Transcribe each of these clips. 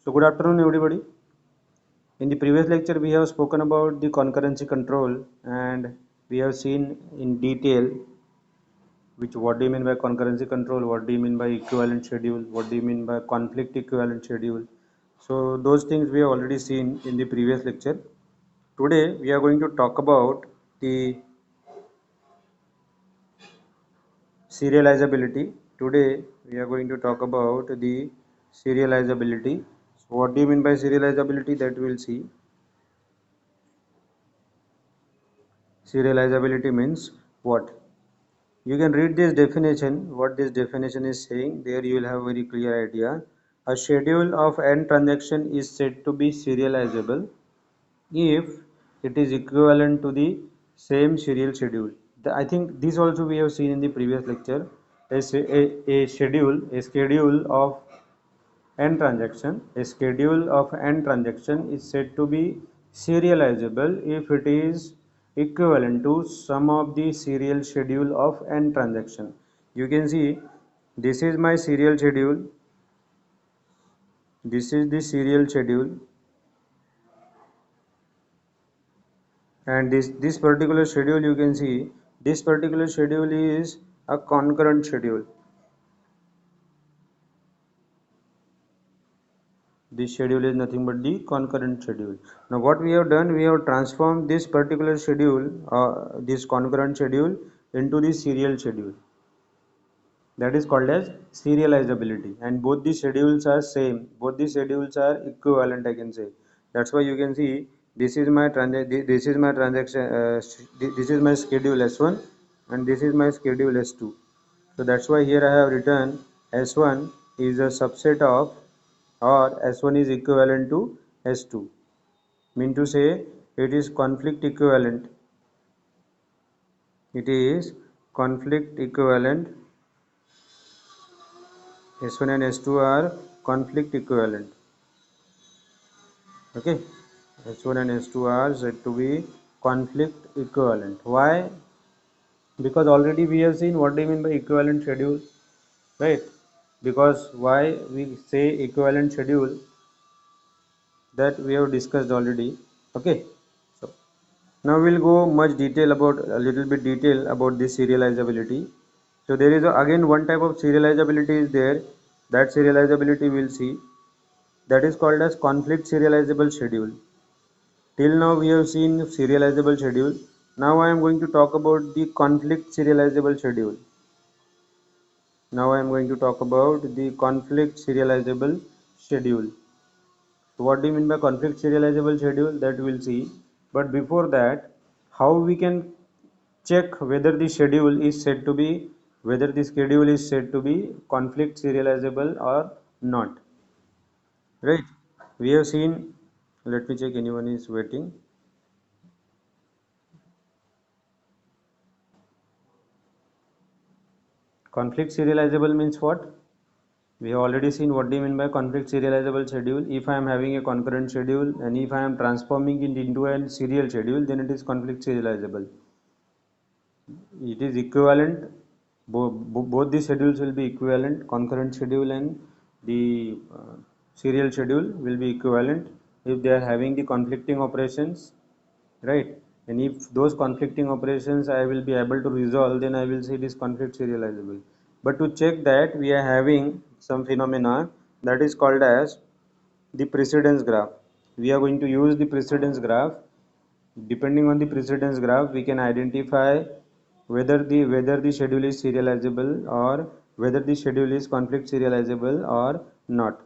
So good afternoon everybody. In the previous lecture we have spoken about the concurrency control and we have seen in detail what do you mean by concurrency control, what do you mean by equivalent schedule, what do you mean by conflict equivalent schedule. So those things we have already seen in the previous lecture. Today we are going to talk about the serializability. Today we are going to talk about the serializability. So what do you mean by serializability, that we will see. Serializability means what? You can read this definition, what this definition is saying. There you will have a very clear idea. A schedule of n transaction is said to be serializable if it is equivalent to the same serial schedule. I think this also we have seen in the previous lecture. A schedule of n transaction is said to be serializable if it is equivalent to sum of the serial schedule of n transaction. You can see this is my serial schedule, this is the serial schedule, and this particular schedule, you can see this particular schedule is a concurrent schedule. This schedule is nothing but the concurrent schedule. Now what we have done, we have transformed this particular schedule, this concurrent schedule, into the serial schedule. That is called as serializability, and both the schedules are same, both the schedules are equivalent, I can say. That's why you can see this is my this is my transaction, this is my schedule S1 and this is my schedule S2. So that's why here I have written S1 is a subset of, or S1 is equivalent to S2, mean to say it is conflict equivalent, it is conflict equivalent. S1 and S2 are conflict equivalent. Okay, S1 and S2 are said to be conflict equivalent. Why? Because already we have seen what do you mean by equivalent schedule, right? Because why we say equivalent schedule, that we have discussed already. Okay, so now we'll go much detail about, a little bit detail about this serializability. So there is again one type of serializability is there, that serializability we'll see, that is called as conflict serializable schedule. Till now we have seen serializable schedule. Now I am going to talk about the conflict serializable schedule. Now I am going to talk about the conflict serializable schedule. So what do you mean by conflict serializable schedule, that we will see. But before that, how we can check whether the schedule is said to be, whether the schedule is said to be conflict serializable or not, right? We have seen, let me check, anyone is waiting. Conflict serializable means what? We have already seen what do you mean by conflict serializable schedule. If I am having a concurrent schedule and if I am transforming it into a serial schedule, then it is conflict serializable. It is equivalent. Both the schedules will be equivalent. Concurrent schedule and the serial schedule will be equivalent if they are having the conflicting operations, right? And if those conflicting operations I will be able to resolve, then I will say it is conflict serializable. But to check that, we are having some phenomena that is called as the precedence graph. We are going to use the precedence graph. Depending on the precedence graph, we can identify whether the schedule is serializable or whether the schedule is conflict serializable or not.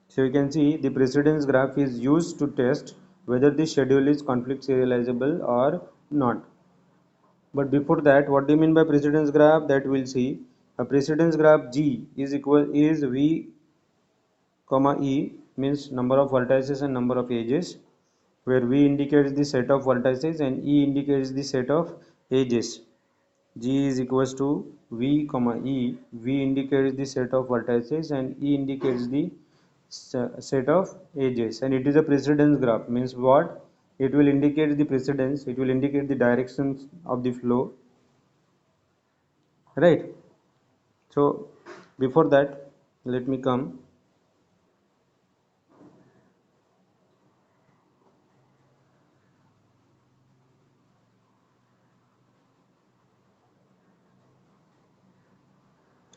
So you can see the precedence graph is used to test whether the schedule is conflict serializable or not. But before that, what do you mean by precedence graph? That we'll see. A precedence graph G is V comma E, means number of vertices and number of edges, where V indicates the set of vertices and E indicates the set of edges. G is equals to V comma E. V indicates the set of vertices and E indicates the set of edges, and it is a precedence graph. Means what? It will indicate the precedence, it will indicate the directions of the flow, right? So before that, let me come.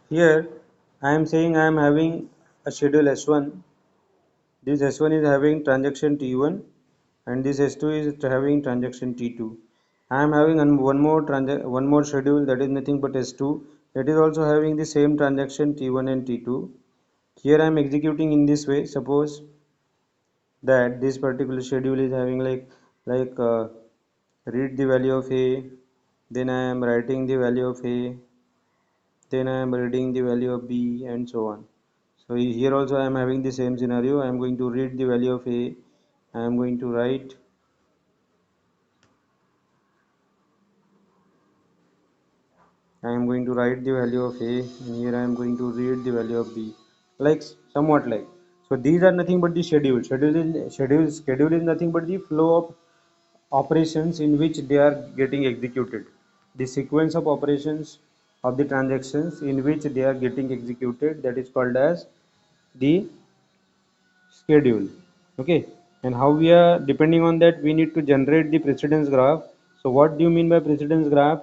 Here I am saying I am having a schedule S1. This S1 is having transaction T1 and this S2 is having transaction T2. I am having one more schedule, that is nothing but S2, that is also having the same transaction T1 and T2. Here I am executing in this way. Suppose that this particular schedule is having read the value of A, then I am writing the value of A, then I am reading the value of B, and so on. So here also I am having the same scenario. I am going to read the value of A, I am going to write, the value of A, and here I am going to read the value of B, like somewhat like. So these are nothing but the schedule. Schedule is nothing but the flow of operations in which they are getting executed, the sequence of operations of the transactions in which they are getting executed, that is called as the schedule. Okay, and how we are depending on that we need to generate the precedence graph. So what do you mean by precedence graph?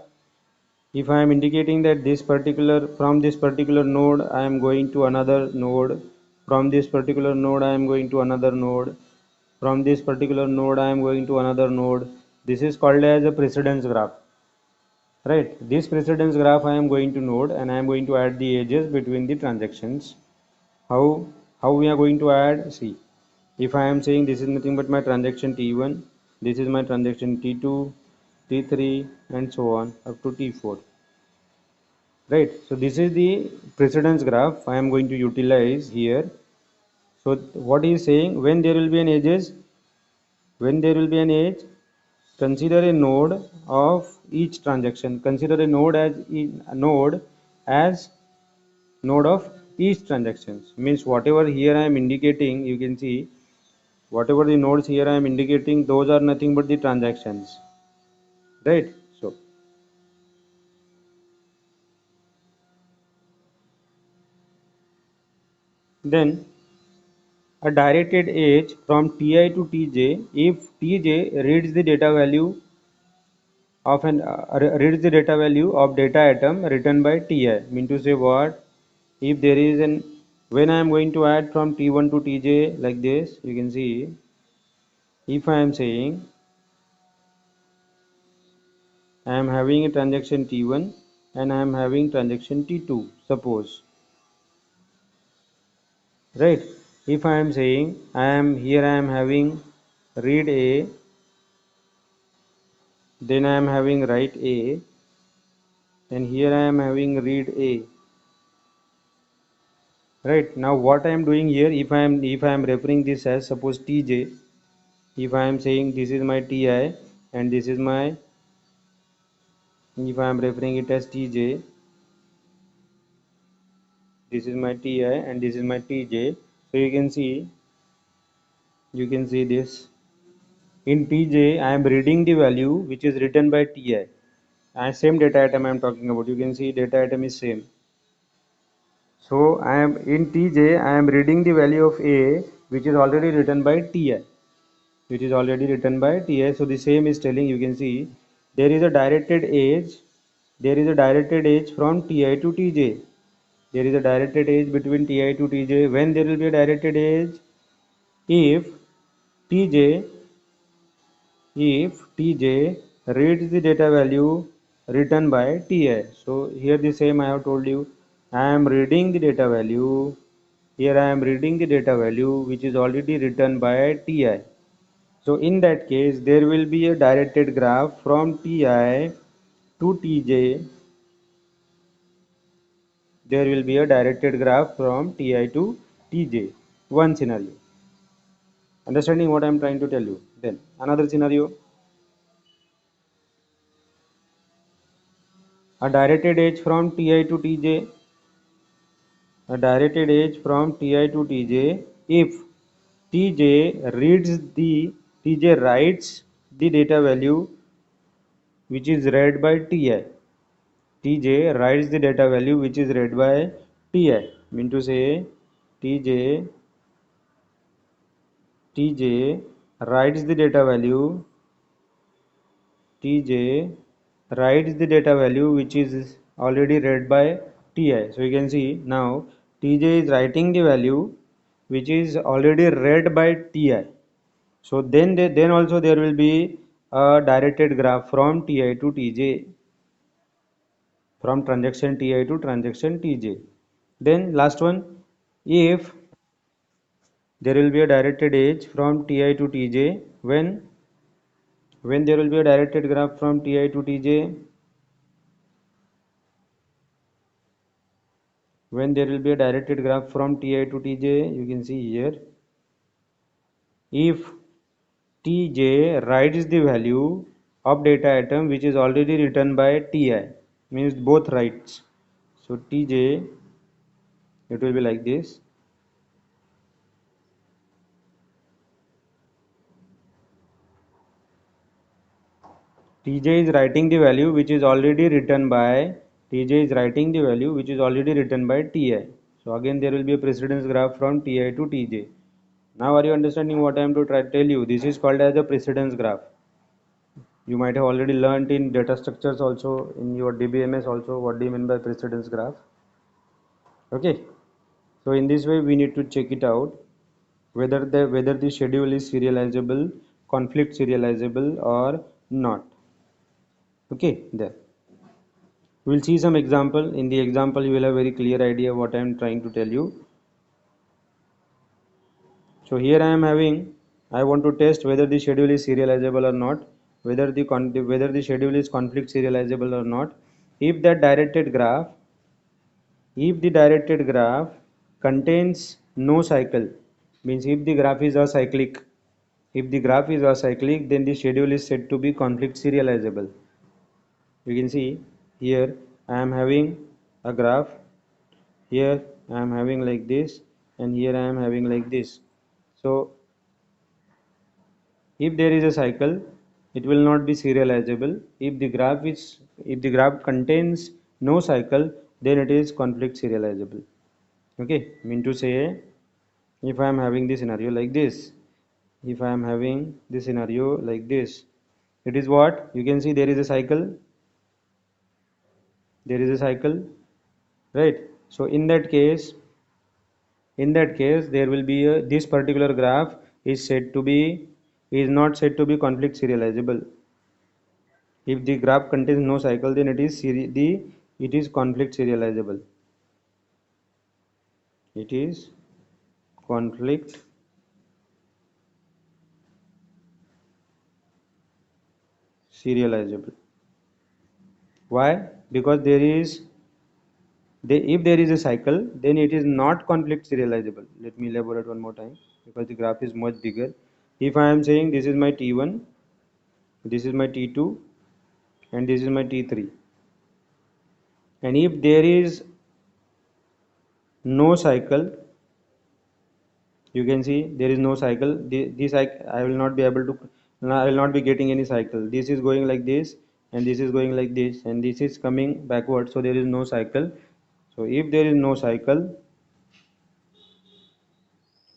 If I am indicating that this particular from this particular node I am going to another node, from this particular node I am going to another node, from this particular node I am going to another node, this is called as a precedence graph, right? This precedence graph I am going to node and I am going to add the edges between the transactions. How we are going to add? See, if I am saying this is nothing but my transaction T1, this is my transaction T2, T3, and so on up to T4, right? So this is the precedence graph I am going to utilize here. So what he is saying, when there will be an edges, when there will be an edge, consider a node of each transaction, consider a node as node of each transactions. Means whatever here I am indicating, you can see whatever the nodes here I am indicating, those are nothing but the transactions, right? So then a directed edge from Ti to Tj, if Tj reads the data value reads the data value of data item written by Ti. Mean to say what? If there is an, when I am going to add from T1 to Tj like this, you can see, if I am saying I am having a transaction T1 and I am having transaction T2, suppose, right? If I am saying I am having read A, then I am having write A, and here I am having read A, right? Now what I am doing here, if I am referring this as suppose Tj, if I am saying this is my Ti and this is my, if I am referring it as Tj, this is my Ti and this is my Tj, so you can see this. In Tj I am reading the value which is written by Ti, and same data item I am talking about, you can see data item is same. So I am in Tj I am reading the value of A which is already written by Ti, which is already written by Ti. So the same is telling, you can see there is a directed edge, there is a directed edge from Ti to Tj, there is a directed edge between Ti to Tj. When there will be a directed edge? If Tj, if Tj reads the data value written by Ti. So here the same I have told you, I am reading the data value, here I am reading the data value which is already written by Ti. So in that case there will be a directed graph from Ti to Tj, there will be a directed graph from Ti to Tj, one scenario. Understanding what I am trying to tell you? Then another scenario, a directed edge from Ti to Tj, a directed edge from Ti to Tj. If Tj writes the data value which is read by Ti. Tj writes the data value which is read by Ti. Mean to say Tj writes the data value, Tj writes the data value which is already read by Ti. So you can see now Tj is writing the value which is already read by Ti. So then also there will be a directed graph from Ti to Tj, from transaction Ti to transaction Tj. Then last one, if there will be a directed edge from Ti to Tj, when there will be a directed graph from Ti to Tj, when there will be a directed graph from Ti to Tj, you can see here, if Tj writes the value of data item which is already written by Ti, means both writes. So Tj, it will be like this. Tj is writing the value which is already written by Tj is writing the value which is already written by Ti. So again there will be a precedence graph from Ti to Tj. Now are you understanding what I am to try to tell you? This is called as a precedence graph. You might have already learnt in data structures also, in your DBMS also, what do you mean by precedence graph. Okay, so in this way we need to check it out whether the schedule is serializable, conflict serializable or not. Okay, there. We'll see some example. In the example, you will have a very clear idea what I am trying to tell you. So here I want to test whether the schedule is serializable or not, whether the schedule is conflict serializable or not. If that directed graph, if the directed graph contains no cycle, means if the graph is acyclic, if the graph is acyclic, then the schedule is said to be conflict serializable. You can see here I am having a graph. Here I am having like this, and here I am having like this. So if there is a cycle, it will not be serializable. If the graph contains no cycle, then it is conflict serializable. Okay, mean to say, if I am having this scenario like this, if I am having this scenario like this, it is what you can see, there is a cycle, there is a cycle, right? So in that case there will be this particular graph is not said to be conflict serializable. If the graph contains no cycle, then it is conflict serializable. It is conflict serializable. Why? Because if there is a cycle, then it is not conflict serializable. Let me elaborate one more time, because the graph is much bigger. If I am saying this is my T1, this is my T2, and this is my T3, and if there is no cycle, you can see there is no cycle. This I will not be able to, I will not be getting any cycle. This is going like this, and this is going like this, and this is coming backward, so there is no cycle. So if there is no cycle,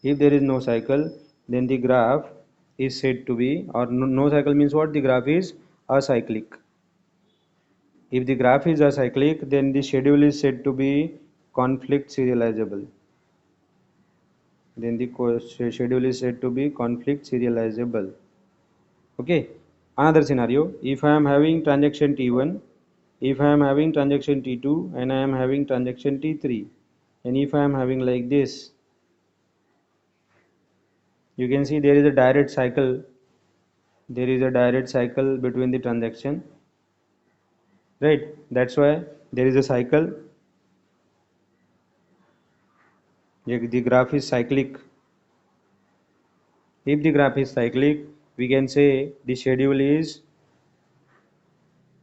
if there is no cycle, then the graph is said to be, or no cycle means what, the graph is acyclic. If the graph is acyclic, then the schedule is said to be conflict serializable. Then the schedule is said to be conflict serializable. Okay, another scenario, if I am having transaction T1, if I am having transaction T2, and I am having transaction T3, and if I am having like this, you can see there is a direct cycle, there is a direct cycle between the transaction, right? That's why there is a cycle. The graph is cyclic. If the graph is cyclic, we can say the schedule is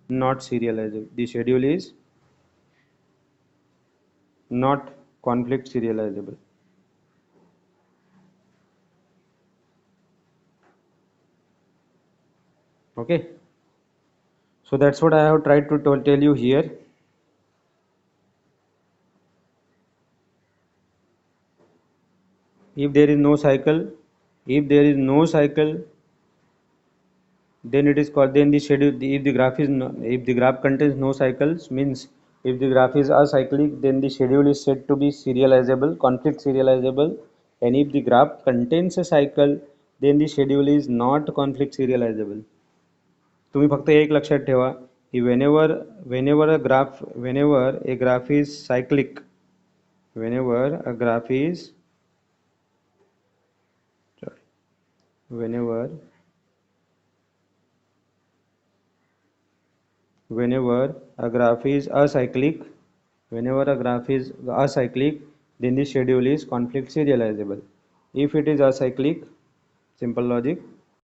not serializable. The schedule is not conflict serializable. Okay, so that's what I have tried to tell you here. If there is no cycle, if there is no cycle, then it is called, then the schedule, if the graph is no, if the graph contains no cycles, means If the graph is acyclic, then the schedule is said to be serializable, conflict serializable. And if the graph contains a cycle, then the schedule is not conflict serializable. तुम्ही फक्त एक लक्षात ठेवा की whenever a graph is cyclic, whenever a graph is sorry, whenever a graph is acyclic, then the schedule is conflict serializable. If it is acyclic, simple logic,